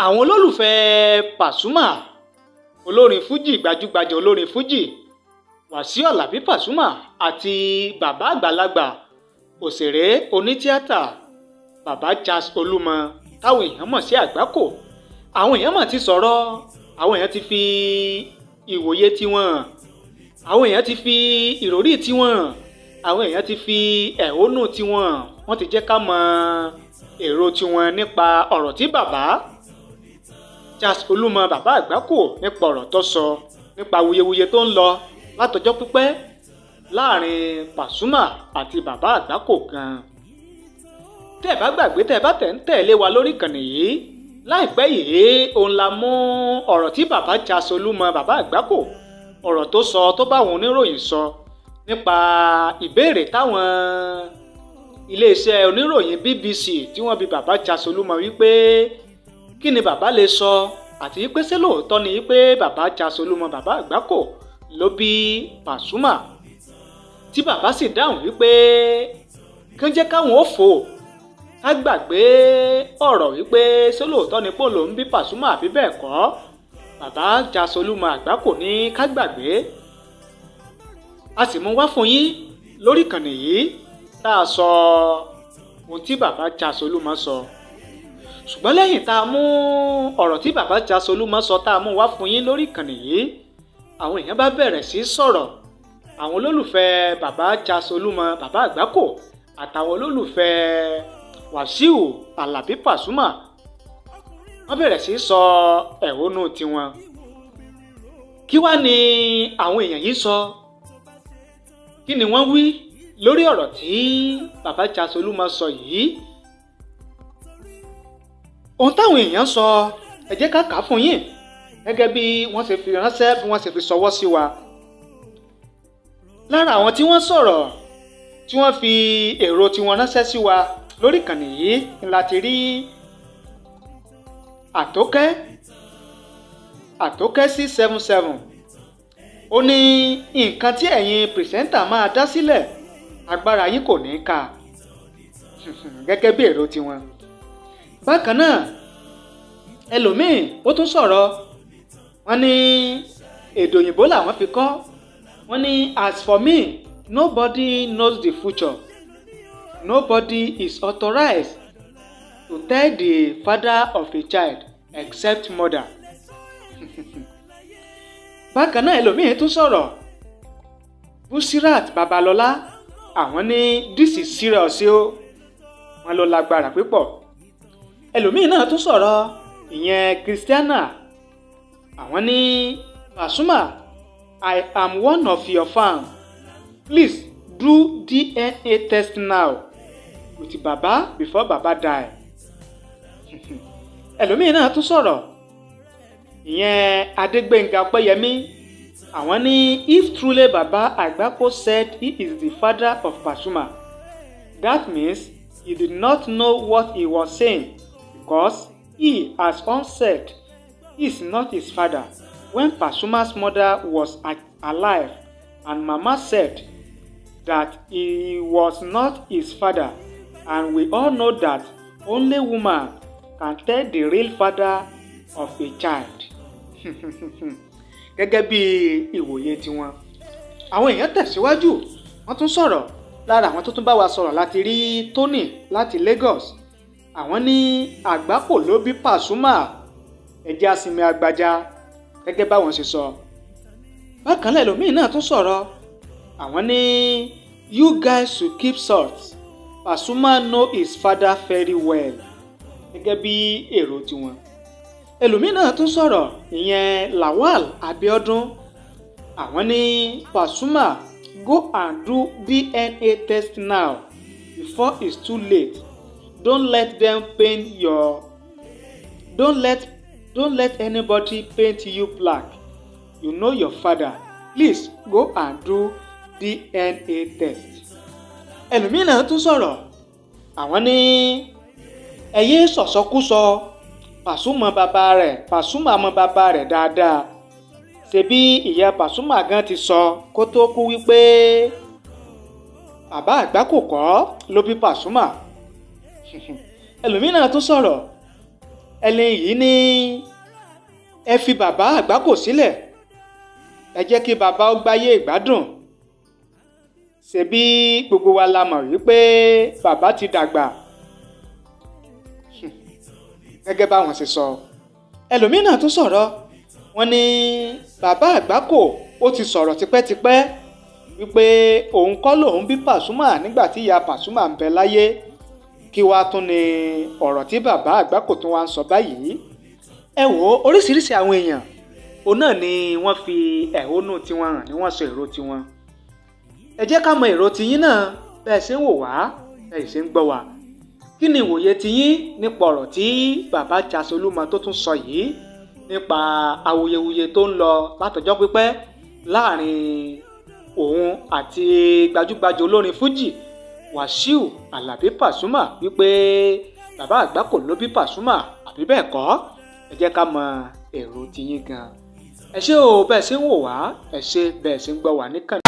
Àwọn olólùfẹ́ Pasuma, olórin fújì gbajúgbajà olórin fújì Wasiu Alabi Pasuma àti bàbá àgbàlagbà òṣèré onítíátà bàbá Charles Olúmọ táwọn èèyàn mọ̀ sí Àgbákò. Àwọn èèyàn mọ̀ ti sọ̀rọ̀, àwọn èèyàn ti fi ìwòye tiwọn, àwọn èèyàn ti fi ìròrí tiwọn, àwọn èèyàn ti fi ẹ̀hónú tiwọn, wọ́n ti jẹ́ ká mọ èrò tiwọn nípa ọ̀rọ̀ tí bàbá Charles Olúmọ bàbá Àgbákò nípa ọ̀rọ̀ tó sọ nípa wuyewuye tó ń lọ látọjọ́ pípẹ́ láàrin Pasuma àti bàbá Àgbákò gan. Tẹ́ ẹ bá gbàgbé, tẹ́ ẹ bá tẹ̀ ń tẹ̀lé wa lórí ìkànnì yìí, láìpẹ́ yìí òun la mú ọ̀rọ̀ tí bàbá Charles Olúmọ bàbá Àgbákò ọ̀rọ̀ tó sọ tó bá àwọn oníròyìn sọ nípa ìbéèrè táwọn iléeṣẹ́ oníròyìn BBC tí wọ́n bi bàbá Charles Olúmọ wípé kí ni bàbá lè sọ àti wípé ṣé lóòótọ́ ni wípé bàbá Charles Olúmọ bàbá Àgbákò ló bí Pasuma, tí bàbá sì dáhùn wípé kí ń jẹ́ káwọn ó fò ká gbàgbé ọ̀rọ̀ wípé ṣé lóòótọ́ ni pé òun ló ń bí Pasuma àbí bẹ́ẹ̀ kọ́. Bàbá Charles Olúmọ Àgbákò ní ká gbàgbé. A sì mú wá fún yín lórí ìkànnì yìí tá a sọ ohun tí bàbá Charles Olúmọ sọ. Ṣùgbọ́n lẹ́yìn tá a mú ọ̀rọ̀ tí bàbá Charles Olúmọ sọ tá a mú wá fún yín lórí ìkànnì yìí, àwọn èèyàn bá bẹ̀rẹ̀ sí sọ̀rọ̀. Àwọn olólùfẹ́ bàbá Charles Olúmọ bàbá Àgbákò àtàwọn olólùfẹ́ Wasiu Alabi Pasuma wọ́n bẹ̀rẹ̀ sí sọ ẹ̀hónú tiwọn. Kí wá ni àwọn èèyàn yìí sọ? Kí ni wọ́n wí lórí ọ̀rọ̀ tí bàbá Charles Olúmọ sọ yìí? Ohun táwọn èèyàn sọ, ẹ jẹ́ ká kà á fún yín gẹ́gẹ́ bí wọ́n ṣe fi ránṣẹ́, bí wọ́n ṣe fi ṣọwọ́ sí wa. Lára àwọn tí wọ́n sọ̀rọ̀ tí wọ́n fi èrò tiwọn ránṣẹ́ sí wa lórí ìkànnì yìí ni láti rí Àtókẹ́ 677. Ó ní nǹkan tí ẹ̀yin pìrìsẹ́ńtà máa dá sílẹ̀ agbára yín kò ní ká gẹ́gẹ́ bí èrò tiwọn. Bákan náà ẹlòmíì ó tún sọ̀rọ̀, wọ́n ní èdè òyìnbó làwọn fi kọ́, wọ́n ní as for me nobody knows the future, nobody is authorized to tell the father of a child except mother. Bákan náà ẹlòmíì tún sọ̀rọ̀, Busirat Babalọ́lá, àwọn ní this is serious o, wọ́n ló lágbára púpọ̀. Ẹlòmíì náà tún sọ̀rọ̀, ìyẹn Christiana, àwọn ní Pasuma, I am one of your fans, please do DNA test now with Baba before Baba die. Ẹlòmíì náà tún sọ̀rọ̀, ìyẹn Adégbénga Ọpẹ́yẹmí, àwọn ní if truly Baba Agbako said he is the father of Pasuma, that means he did not know what he was saying, because he has said he is not his father when Pasuma's mother was alive, and Mama said that he was not his father, and we all know that only woman can tell the real father of a child. Gẹ́gẹ́ bí ìwòye tiwọn. Àwọn èèyàn tẹ̀síwájú, wọ́n tún sọ̀rọ̀. Lára àwọn tó tún bá wa sọ̀rọ̀ láti rí Tony láti Lagos. Àwọn ní Àgbákò ló bí Pasuma, ẹ̀jẹ̀ asinmi agbájá, gẹ́gẹ́ báwọn ṣe sọ. Bákan náà ẹlòmíì náà tún sọ̀rọ̀, àwọn ní you guys should keep short, Pasuma know his father very well, gẹ́gẹ́ bí èrò tiwọn. Ẹlòmíì náà tún sọ̀rọ̀, ìyẹn Lawal Abiodun, àwọn ní Pasuma go and do DNA test now before it's too late. Don't let anybody paint you black. You know your father. Please go and do DNA test. Ẹlòmíì náà tún sọ̀rọ̀, àwọn ní ẹyẹ sọ̀sọ́kúsọ, Pasuma mọ bàbá rẹ̀ dáadáa. Ṣebí ìyá Pasuma gan ti sọ kó tó kú wípé bàbá Àgbákò kọ́ ló bí Pasuma. Ẹlòmíì náà tún sọ̀rọ̀, ẹni yìí ní ẹ fi bàbá Àgbákò sílẹ̀, ẹ jẹ́ kí bàbá ó gbáyé ìgbádùn. Ṣebí gbogbo wa la mọ̀ wípé bàbá ti dàgbà. Gẹ́gẹ́ báwọn ṣe sọ, ẹlòmíràn tún sọ̀rọ̀, wọ́n ní bàbá Àgbákò ó ti sọ̀rọ̀ tipẹ́tipẹ́ wípé òun kọ́ lòun bí Pasuma nígbà tí ìyá Pasuma ń bẹ láyé. Kí wá tún ni ọ̀rọ̀ tí bàbá Àgbákò tún wá ń sọ báyìí. Ẹ wò ó, oríṣiríṣi àwọn èèyàn òun náà ni wọ́n fi ẹ̀hónú tiwọn hàn, ni wọ́n sọ èrò tiwọn. Ẹ jẹ́ ká mọ èrò tiyín náà bẹ́ẹ̀ ṣe ń wò wá, bẹ́ẹ̀ ṣe ń gbọ́ wá. Kí ni ìwòye tiyín nípa ọ̀rọ̀ tí bàbá Jasolúmọ tó tún sọ yìí nípa awuyewuye tó ń lọ látọjọ́ pípẹ́ láàrin òun àti gbajúgbajà olórin fújì Wàsíù Àlàbí Pasuma wípé bàbá Àgbákò ló bí Pasuma àbí bẹ́ẹ̀ kọ́? Ẹ jẹ́ ká mọ èrò tiyín gan. Ẹ ṣé o bẹ́ẹ̀ ṣe ń wò wá, ẹ ṣé bẹ́ẹ̀ ṣe ń gbọ́ wá níkànnì.